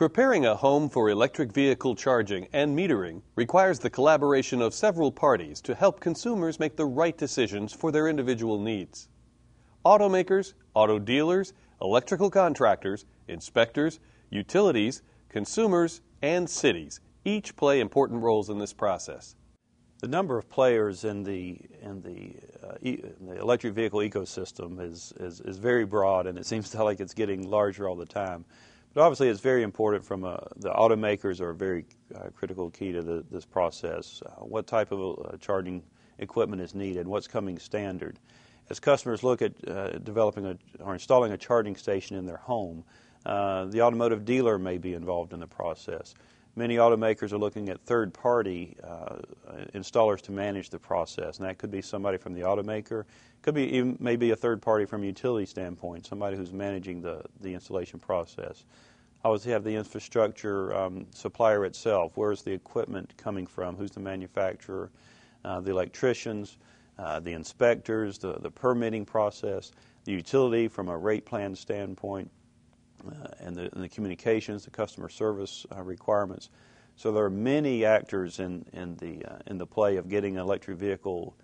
Preparing a home for electric vehicle charging and metering requires the collaboration of several parties to help consumers make the right decisions for their individual needs. Automakers, auto dealers, electrical contractors, inspectors, utilities, consumers, and cities each play important roles in this process. The number of players in the electric vehicle ecosystem is very broad, and it seems like it's getting larger all the time. But obviously, it's very important the automakers are a very critical key to this process. What type of charging equipment is needed? What's coming standard? As customers look at developing or installing a charging station in their home, the automotive dealer may be involved in the process. Many automakers are looking at third-party installers to manage the process, and that could be somebody from the automaker, could be even maybe a third party from a utility standpoint, somebody who's managing the installation process. Obviously, you have the infrastructure supplier itself. Where is the equipment coming from? Who's the manufacturer? The electricians, the inspectors, the permitting process, the utility from a rate plan standpoint, and the communications, the customer service requirements. So there are many actors in the play of getting an electric vehicle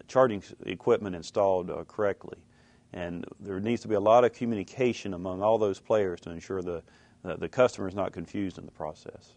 charging equipment installed correctly. And there needs to be a lot of communication among all those players to ensure the customer is not confused in the process.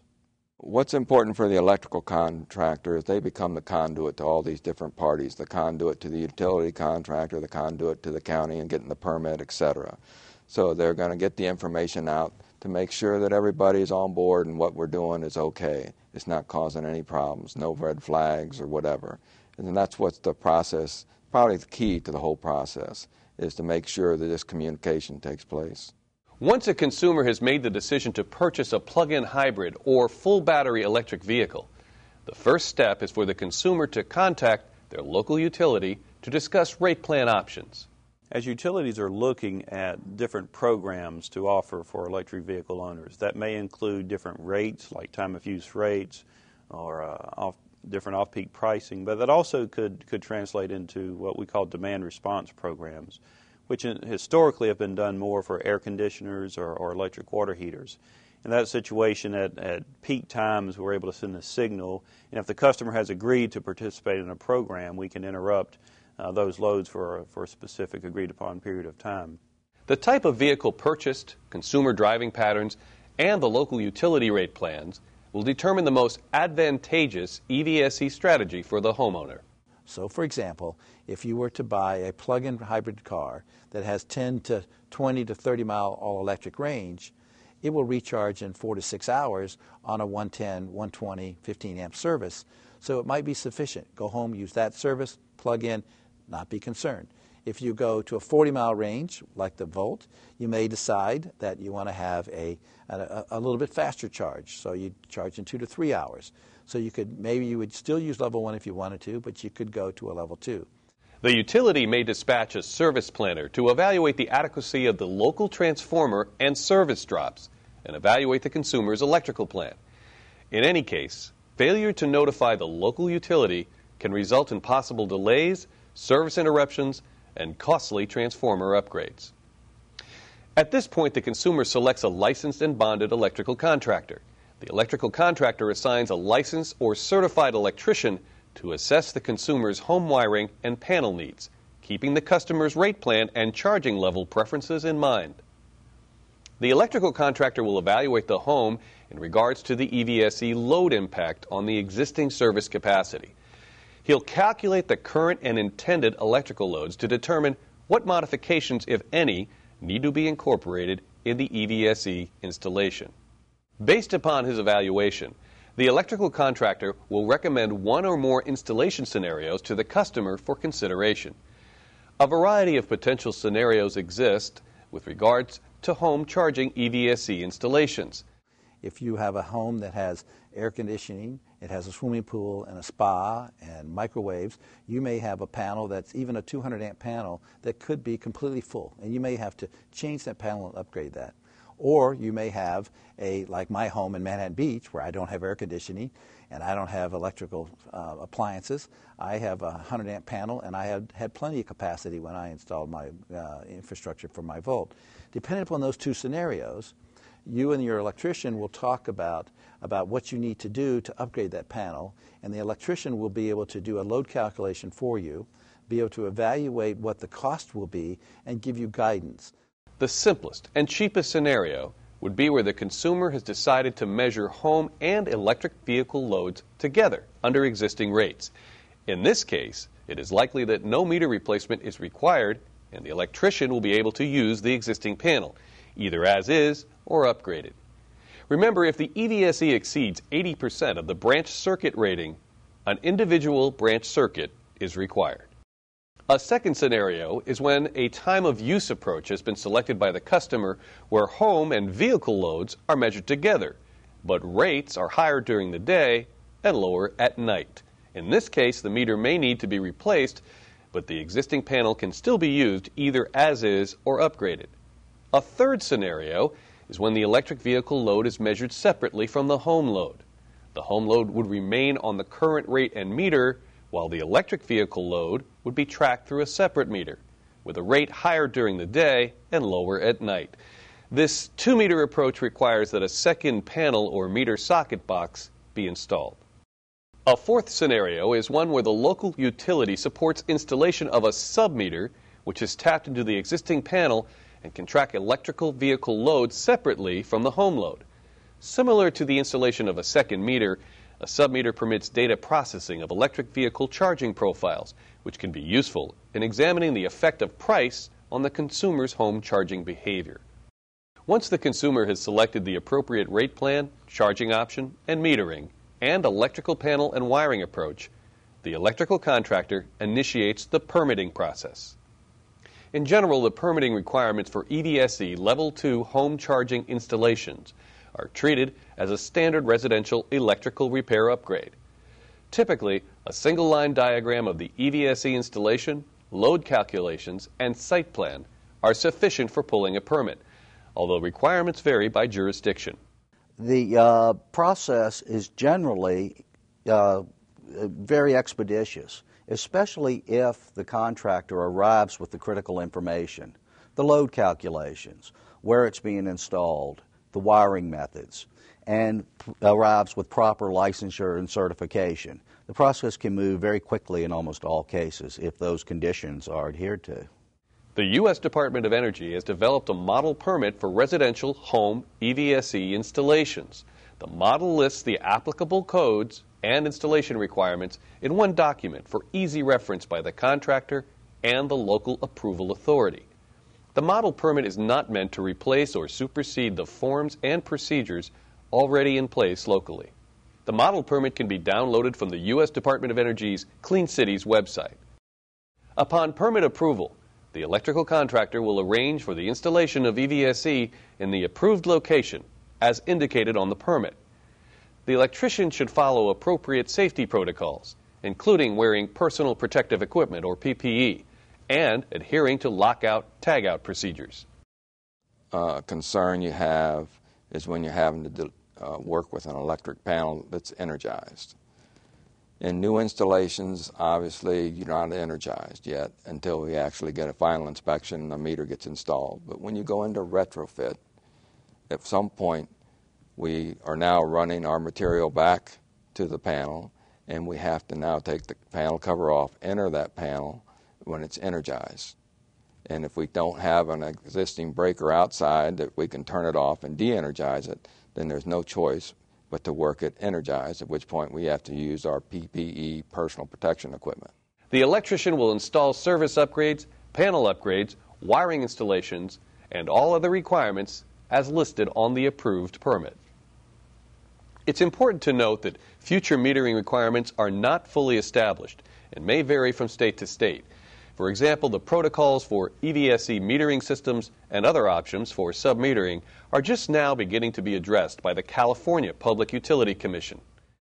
What's important for the electrical contractor is they become the conduit to all these different parties, the conduit to the utility contractor, the conduit to the county and getting the permit, etc. So they're going to get the information out to make sure that everybody's on board and what we're doing is okay. It's not causing any problems, no red flags or whatever. And that's what's the process, probably the key to the whole process, is to make sure that this communication takes place. Once a consumer has made the decision to purchase a plug-in hybrid or full battery electric vehicle, the first step is for the consumer to contact their local utility to discuss rate plan options. As utilities are looking at different programs to offer for electric vehicle owners, that may include different rates, like time of use rates, or different off-peak pricing, but that also could translate into what we call demand response programs, which historically have been done more for air conditioners or electric water heaters. In that situation, at peak times, we're able to send a signal, and if the customer has agreed to participate in a program, we can interrupt those loads for a specific agreed-upon period of time. The type of vehicle purchased, consumer driving patterns, and the local utility rate plans will determine the most advantageous EVSE strategy for the homeowner. So, for example, if you were to buy a plug-in hybrid car that has 10 to 20 to 30-mile all-electric range, it will recharge in 4 to 6 hours on a 110, 120, 15-amp service. So it might be sufficient. Go home, use that service, plug in, not be concerned. If you go to a 40-mile range, like the Volt, you may decide that you want to have a little bit faster charge. So you charge in 2 to 3 hours. So maybe you would still use level 1 if you wanted to, but you could go to a level 2. The utility may dispatch a service planner to evaluate the adequacy of the local transformer and service drops and evaluate the consumer's electrical plan. In any case, failure to notify the local utility can result in possible delays, service interruptions, and costly transformer upgrades. At this point, the consumer selects a licensed and bonded electrical contractor. The electrical contractor assigns a licensed or certified electrician to assess the consumer's home wiring and panel needs, keeping the customer's rate plan and charging level preferences in mind. The electrical contractor will evaluate the home in regards to the EVSE load impact on the existing service capacity. He'll calculate the current and intended electrical loads to determine what modifications, if any, need to be incorporated in the EVSE installation. Based upon his evaluation, the electrical contractor will recommend one or more installation scenarios to the customer for consideration. A variety of potential scenarios exist with regards to home charging EVSE installations. If you have a home that has air conditioning, it has a swimming pool and a spa and microwaves, you may have a panel that's even a 200-amp panel that could be completely full, and you may have to change that panel and upgrade that. Or you may have like my home in Manhattan Beach, where I don't have air conditioning and I don't have electrical appliances. I have a 100-amp panel, and I had plenty of capacity when I installed my infrastructure for my Volt. Depending upon those two scenarios, you and your electrician will talk about what you need to do to upgrade that panel, and the electrician will be able to do a load calculation for you, be able to evaluate what the cost will be, and give you guidance. The simplest and cheapest scenario would be where the consumer has decided to measure home and electric vehicle loads together under existing rates. In this case, it is likely that no meter replacement is required, and the electrician will be able to use the existing panel, either as is or upgraded. Remember, if the EVSE exceeds 80% of the branch circuit rating, an individual branch circuit is required. A second scenario is when a time of use approach has been selected by the customer where home and vehicle loads are measured together, but rates are higher during the day and lower at night. In this case, the meter may need to be replaced, but the existing panel can still be used either as is or upgraded. A third scenario is when the electric vehicle load is measured separately from the home load. The home load would remain on the current rate and meter, while the electric vehicle load would be tracked through a separate meter, with a rate higher during the day and lower at night. This two-meter approach requires that a second panel or meter socket box be installed. A fourth scenario is one where the local utility supports installation of a sub-meter, which is tapped into the existing panel and can track electrical vehicle load separately from the home load. Similar to the installation of a second meter, a sub-meter permits data processing of electric vehicle charging profiles, which can be useful in examining the effect of price on the consumer's home charging behavior. Once the consumer has selected the appropriate rate plan, charging option, and metering, and electrical panel and wiring approach, the electrical contractor initiates the permitting process. In general, the permitting requirements for EVSE Level 2 home charging installations are treated as a standard residential electrical repair upgrade. Typically, a single line diagram of the EVSE installation, load calculations, and site plan are sufficient for pulling a permit, although requirements vary by jurisdiction. The process is generally very expeditious, especially if the contractor arrives with the critical information, the load calculations, where it's being installed, the wiring methods, and arrives with proper licensure and certification. The process can move very quickly in almost all cases if those conditions are adhered to. The U.S. Department of Energy has developed a model permit for residential home EVSE installations. The model lists the applicable codes and installation requirements in one document for easy reference by the contractor and the local approval authority. The model permit is not meant to replace or supersede the forms and procedures already in place locally. The model permit can be downloaded from the U.S. Department of Energy's Clean Cities website. Upon permit approval, the electrical contractor will arrange for the installation of EVSE in the approved location as indicated on the permit. The electrician should follow appropriate safety protocols, including wearing personal protective equipment or PPE, and adhering to lockout-tagout procedures. Concern you have is when you're having to work with an electric panel that's energized. In new installations, obviously, you're not energized yet until we actually get a final inspection and the meter gets installed. But when you go into retrofit, at some point, we are now running our material back to the panel, and we have to now take the panel cover off, enter that panel when it's energized. And if we don't have an existing breaker outside that we can turn it off and de-energize it, then there's no choice but to work it energized, at which point we have to use our PPE, personal protection equipment. The electrician will install service upgrades, panel upgrades, wiring installations, and all other requirements as listed on the approved permit. It's important to note that future metering requirements are not fully established and may vary from state to state. For example, the protocols for EVSE metering systems and other options for sub-metering are just now beginning to be addressed by the California Public Utility Commission.